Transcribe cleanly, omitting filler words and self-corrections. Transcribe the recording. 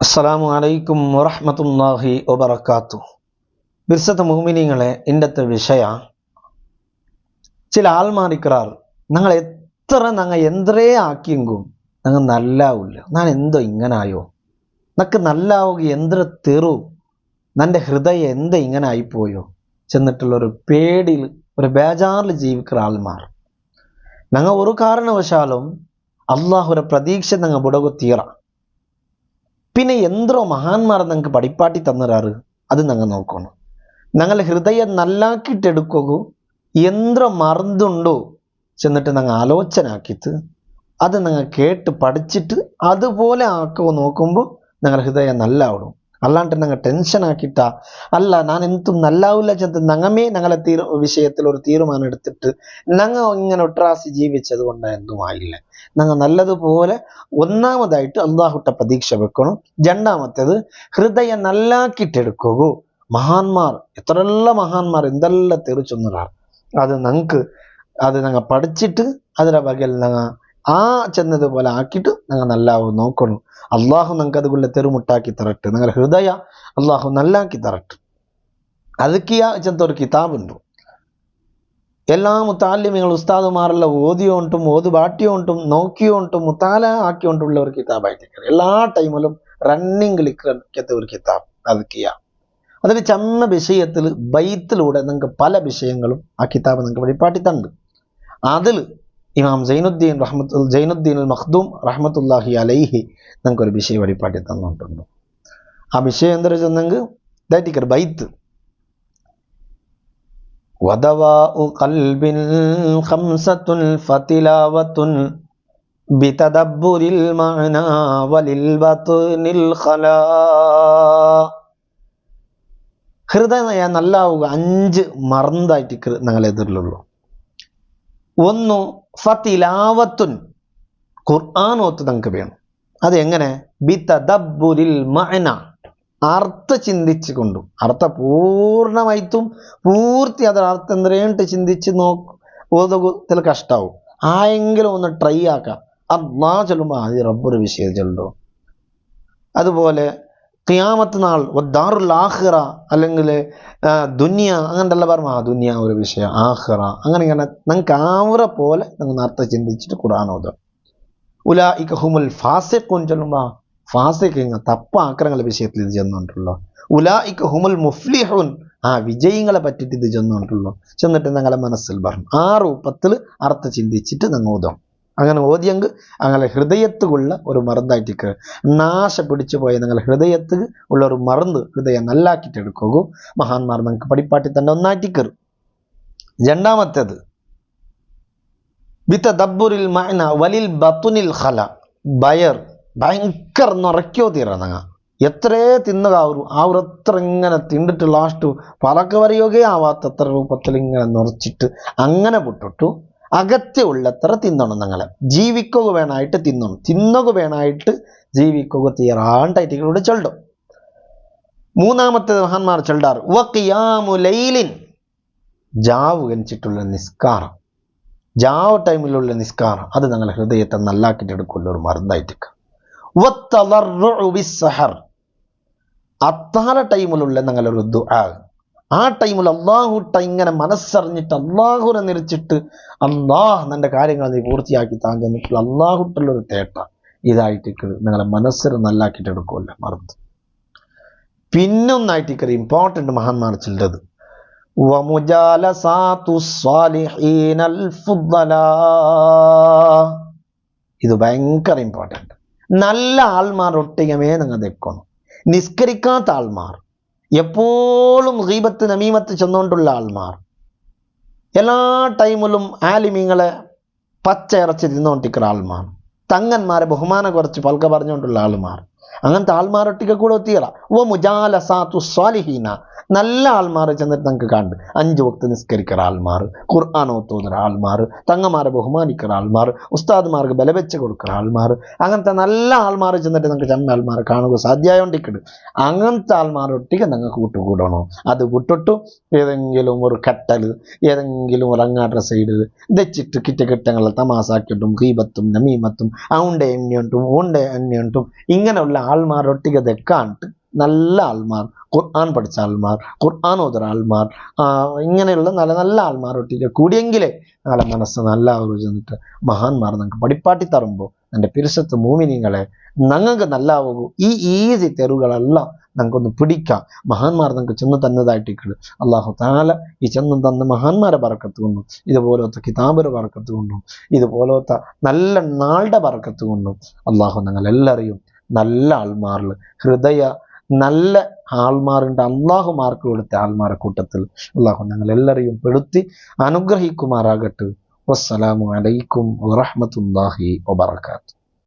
അസ്സലാമു അലൈക്കും വറഹ്മത്തുള്ളാഹി വബറകാതുഹു. ബിർസത്ത് മുഅ്മിനീങ്ങളെ, ഇന്നത്തെ വിഷയ ചില ആൾമാരിക്കറാർ ഞങ്ങൾ എത്ര എന്തരേ ആക്കിയെങ്കും ഞങ്ങൾ നല്ലാവില്ല. ഞാൻ എന്തോ ഇങ്ങനായോ, നക്ക് നല്ലാവുക എന്ത്ര തെറു, നൻ്റെ ഹൃദയം എന്താ ഇങ്ങനെ ആയിപ്പോയോ ചെന്നിട്ടുള്ള ഒരു പേടിയിൽ ഒരു ബേജാറിൽ ജീവിക്കുന്ന ആൾമാർ. ഞങ്ങൾ ഒരു കാരണവശാലും അള്ളാഹുരെ പ്രതീക്ഷ ഞങ്ങൾ ബുടകു തീറ. പിന്നെ എന്തോ മഹാന്മാർ ഞങ്ങൾക്ക് പഠിപ്പാട്ടി തന്നറാറ്, അത് ഞങ്ങൾ നോക്കണം. ഞങ്ങൾ ഹൃദയം നല്ലാക്കിയിട്ടെടുക്കൂ, എന്തോ മറന്നുണ്ടോ ചെന്നിട്ട് ഞങ്ങൾ ആലോചന ആക്കിയിട്ട് അത് ഞങ്ങൾ കേട്ട് പഠിച്ചിട്ട് അതുപോലെ ആക്കുമോ നോക്കുമ്പോൾ ഞങ്ങൾ ഹൃദയം നല്ലാവിടും. അല്ലാണ്ട് ഞങ്ങൾ ടെൻഷൻ ആക്കിയിട്ടാ അല്ല ഞാൻ എന്തും നല്ലാവില്ല ചെന്ന് ഞങ്ങമേ ഞങ്ങളെ വിഷയത്തിൽ ഒരു തീരുമാനം എടുത്തിട്ട് ഞങ്ങൾ ഇങ്ങനെ ഒട്രാസി ജീവിച്ചത് കൊണ്ട് എന്തും ആയില്ല. ഞങ്ങൾ നല്ലതുപോലെ ഒന്നാമതായിട്ട് അള്ളാഹുട്ട പ്രതീക്ഷ വെക്കണം. രണ്ടാമത്തേത് ഹൃദയം നല്ലാക്കിയിട്ടെടുക്കൂ. മഹാന്മാർ എത്രയുള്ള മഹാന്മാർ എന്തെല്ലാം തെറിച്ചൊന്നറാർ, അത് ഞങ്ങൾ പഠിച്ചിട്ട് അതിൻ്റെ വകയിൽ ഞങ്ങൾ ആ ചെന്നതുപോലെ ആക്കിയിട്ട് ഞങ്ങൾ നല്ലാവും നോക്കണം. അള്ളാഹു ഞങ്ങൾക്ക് അതുപോലെ തെരുമുട്ടാക്കി തരട്ടെ. ഞങ്ങളുടെ ഹൃദയ അള്ളാഹു നല്ലാക്കി തരട്ടെ. അതുക്കിയ ചെന്നൊരു കിതാബുണ്ട്. എല്ലാ മുത്താലിമികൾ ഉസ്താദുമാരെല്ലാം ഓതിയോണ്ടും ബാട്ടിയോണ്ടും നോക്കിയോണ്ടും മുത്താല ആക്കിയോണ്ടുള്ള ഒരു കിതാബായിട്ട് എല്ലാ ടൈമിലും റണ്ണിങ്ങിൽ ഇരിക്കത്തെ ഒരു കിതാബ് അതുക്കിയ. അതിൽ ചമ്മ വിഷയത്തിൽ ബൈത്തിലൂടെ നിങ്ങൾക്ക് പല വിഷയങ്ങളും ആ കിതാബ് നിങ്ങൾക്ക് വഴിപാട്ടി തണ്ട്. അതിൽ ഇമാം സൈനുദ്ദീൻ അൽ മഖ്ദൂം റഹ്മത്തുള്ളാഹി അലൈഹി നമുക്കൊരു വിഷയം വഴിപാട്ടി തന്നിട്ടുണ്ട്. ആ വിഷയം എന്താ ചെന്നെങ്കിൽ ദാറ്റിക്കർ ബൈത്ത് വദവാഉ ഖൽബിൻ ഖംസത്തുൻ ഫതിലാവത്തുൻ ബിതദബ്ബുരിൽ മഅനാ വലിൽ ബത്നിൽ ഖലാ. ഹൃദയം നല്ലാവുക 5 മറന്നതായിട്ട് ഞങ്ങൾ എതിരിലുള്ളൂ. 1 ഫതിലാവത്തുൻ, ഖുർആൻ ഓത്ത് നമുക്ക് വേണം. അത് എങ്ങനെ? ബിതദബ്ബുരിൽ മഅന, അർത്ഥം ചിന്തിച്ചു കൊണ്ടും. അർത്ഥം പൂർണ്ണമായിട്ടും പൂർത്തി അതിൽ അർത്ഥം എന്തരേണ്ട് ചിന്തിച്ച് ഓതത്തിൽ കഷ്ടാവും. ആയെങ്കിലും ഒന്ന് ട്രൈ ആക്കാം. അള്ളാ ചൊല്ലുമ്പോൾ അത് റബ്ബൊരു വിഷയം ചൊല്ലോ. അതുപോലെ ഖിയാമത്ത് നാൾ, ദാറുൽ ആഖിറ, അല്ലെങ്കിൽ ദുനിയ, അങ്ങനെയല്ല പറഞ്ഞ ആ ദുനിയ ഒരു വിഷയം, ആഖിറ, അങ്ങനെ ഞങ്ങൾക്ക് ആവറ പോലെ ഞങ്ങൾ അർത്ഥം ചിന്തിച്ചിട്ട് ഖുർആൻ ഓതാം. ഉലൈക ഹുമുൽ ഫാസിഖൂൻ ചൊല്ലുമ്പോൾ ഫാസിഖീങ്ങൾ തപ്പ ആക്രങ്ങളുടെ വിഷയത്തിൽ ഇത് ചെന്നുകൊണ്ടുള്ളൂ. ഉലൈക ഹുമുൽ മുഫ്ലിഹൂൻ, ആ വിജയികളെ പറ്റിയിട്ട് ഇത് ചെന്നുകൊണ്ടുള്ളൂ. ചെന്നിട്ട് ഞങ്ങളെ മനസ്സിൽ പറഞ്ഞു ആ രൂപത്തിൽ അർത്ഥം ചിന്തിച്ചിട്ട് ഞങ്ങൾ ഓതാം. അങ്ങനെ ഓതിയെങ്കിൽ ഞങ്ങളെ ഹൃദയത്തുള്ള ഒരു മറന്നായിട്ട് നാശ പിടിച്ചു പോയ ഞങ്ങളുടെ ഹൃദയത്തിൽ ഉള്ള ഒരു മറന്ന് ഹൃദയം നല്ലാക്കിയിട്ട് എടുക്കൂ. മഹാന്മാർ ഞങ്ങൾക്ക് പഠിപ്പാട്ടി തന്നെ ഒന്നായിട്ട് കയറും. രണ്ടാമത്തേത് ബിതദബ്ബുരിൽ മഅന വലിൽ ബത്നിൽ ഖല, ഭയങ്കര നിറയ്ക്കോ തീരാ. ഞങ്ങൾ എത്രേ തിന്നുക അവരത്ര ഇങ്ങനെ തിന്നിട്ട് ലാസ്റ്റ് പലക്ക് വരികയോ ആവാത്തത്ര രൂപത്തിൽ ഇങ്ങനെ നിറച്ചിട്ട് അങ്ങനെ വിട്ടിട്ടു അകത്തെ ഉള്ളത്ര തിന്നണം. ഞങ്ങളെ ജീവിക്കുക വേണമായിട്ട് തിന്നുക വേണമായിട്ട് ജീവിക്കുക തീരാണ്ടായിട്ട് ഇവിടെ ചൊല്ലും. മൂന്നാമത്തെ മഹാന്മാർ ചൊല്ലാറ് വഖിയാമു ലൈലിൻ, ജാവ് ഗണിച്ചിട്ടുള്ള നിസ്കാരം, ജാവ് ടൈമിലുള്ള നിസ്കാരം, അത് ഞങ്ങളെ ഹൃദയത്തെ നല്ലാക്കിയിട്ട് എടുക്കുള്ള ഒരു മരുന്നായിട്ട്. വത്തളർറുഉ ബിസ്സഹർ, അത്താഴ ടൈമിലുള്ള ഞങ്ങളൊരു ദുആ, ആ ടൈമിൽ അള്ളാഹുട്ട ഇങ്ങനെ മനസ്സറിഞ്ഞിട്ട് അള്ളാഹുനെ നിരച്ചിട്ട് അള്ളാഹ് നിന്റെ കാര്യങ്ങൾ നീ പൂർത്തിയാക്കി താൻ ചെന്നിട്ടുള്ള അള്ളാഹുട്ടുള്ളൊരു തേട്ട ഇതായിട്ട് നിങ്ങളെ മനസ്സിന് നല്ലാക്കിയിട്ട് എടുക്കുമല്ലോ മറന്ന്. പിന്നൊന്നായിട്ട് ഇമ്പോർട്ടൻ്റ് മഹാന്മാർ ചിലത് ഇത് ഭയങ്കര ഇമ്പോർട്ടൻ്റ്. നല്ല ആൾമാർ ഒട്ടികമേ നിങ്ങൾ വെക്കണം. നിസ്കരിക്കാത്ത ആൾമാർ, എപ്പോഴും ഗീബത്ത് നമീമത്ത് ചെന്നുകൊണ്ടുള്ള ആൾമാർ, എല്ലാ ടൈമിലും ആലിമീങ്ങളെ പച്ച ഇറച്ചി തിന്നുകൊണ്ടിരിക്കുന്ന ആൾമാർ, തങ്ങന്മാരെ ബഹുമാനം കുറച്ച് പൽക്ക പറഞ്ഞുകൊണ്ടുള്ള ആൾമാർ, അങ്ങനത്തെ ആൾമാരൊട്ടിക കൂടെ ഒത്തിയറ. ഓ മുജാലസാത്തു സ്വാലിഹീന, നല്ല ആൾമാർ ചെന്നിട്ട് നമുക്ക് കണ്ട് 5 വക്ത് നിസ്കരിക്കുന്ന ആൾമാർ, ഖുർആൻ ഓതുന്ന ആൾമാർ, തങ്ങന്മാരെ ബഹുമാനിക്കുന്ന ആൾമാർ, ഉസ്താദ്മാർക്ക് ബലവെച്ച് കൊടുക്കുന്ന ആൾമാർ, അങ്ങനത്തെ നല്ല ആൾമാർ ചെന്നിട്ട് നമുക്ക് ചെമ്മ ആൾമാരെ കാണുക സാധ്യമായോണ്ടിരിക്കുന്നുണ്ട്. അങ്ങനത്തെ ആൾമാരൊട്ടിಗೆ നിങ്ങൾക്ക് കൂട്ടുകൂടണോ? അത് വിട്ടിട്ടു ഏതെങ്കിലും ഒരു കട്ടൽ, ഏതെങ്കിലും ഒരു അങ്ങാട്ട സൈഡ് വെച്ചിട്ട് കിറ്റകിട്ടങ്ങൾ തമാസാക്കിയിട്ടും ഗീബത്തും നമീമത്തും അവൻ്റെ എണ്ണിയുണ്ടും ഓൻ്റെ എണ്ണിയുണ്ടും ഇങ്ങനെയുള്ള ആൾമാരൊട്ടിಗೆ തെക്കാണ്ട് നല്ല ആൾമാർ, ഖുർആൻ പഠിച്ച ആൾമാർ, ഖുർആൻ ഓതുന്ന ആൾമാർ, ഇങ്ങനെയുള്ള നല്ല നല്ല ആൾമാരൊട്ടിಗೆ കൂടിയെങ്കിലേ ഞങ്ങളെ മനസ്സ് നല്ല ചെന്നിട്ട് മഹാന്മാർ നിങ്ങൾക്ക് പടിപ്പാട്ടി തരുമ്പോൾ എൻ്റെ പിരിശത്ത് മൂമിനിങ്ങളെ ഞങ്ങൾക്ക് നല്ലാവൂ. ഈ ഈസി തെരുവുകളെല്ലാം ഞങ്ങൾക്കൊന്ന് പിടിക്കാം. മഹാന്മാർ നിങ്ങൾക്ക് ചെന്ന് തന്നതായിട്ടിരിക്കും. അള്ളാഹു താല ഈ ചെന്ന് തന്ന മഹാന്മാരെ ബറക്കത്ത് കൊണ്ടും ഇതുപോലത്തെ കിതാബിൻ്റെ ബറക്കത്ത് കൊണ്ടും ഇതുപോലത്തെ നല്ല നാളുടെ ബറക്കത്ത് കൊണ്ടും അള്ളാഹു ഞങ്ങളെല്ലാവരെയും നല്ല ആൾമാരിൽ ഹൃദയ നല്ല ആൾമാരുണ്ട് അള്ളാഹു മാർക്ക് കൊടുത്ത ആൾമാരുടെ കൂട്ടത്തിൽ അള്ളാഹു ഞങ്ങളെല്ലാവരെയും പെടുത്തി അനുഗ്രഹിക്കുമാറാകട്ടെ. വസ്സലാമു അലൈക്കും വറഹ്മത്തുള്ളാഹി വബറകാതുഹു.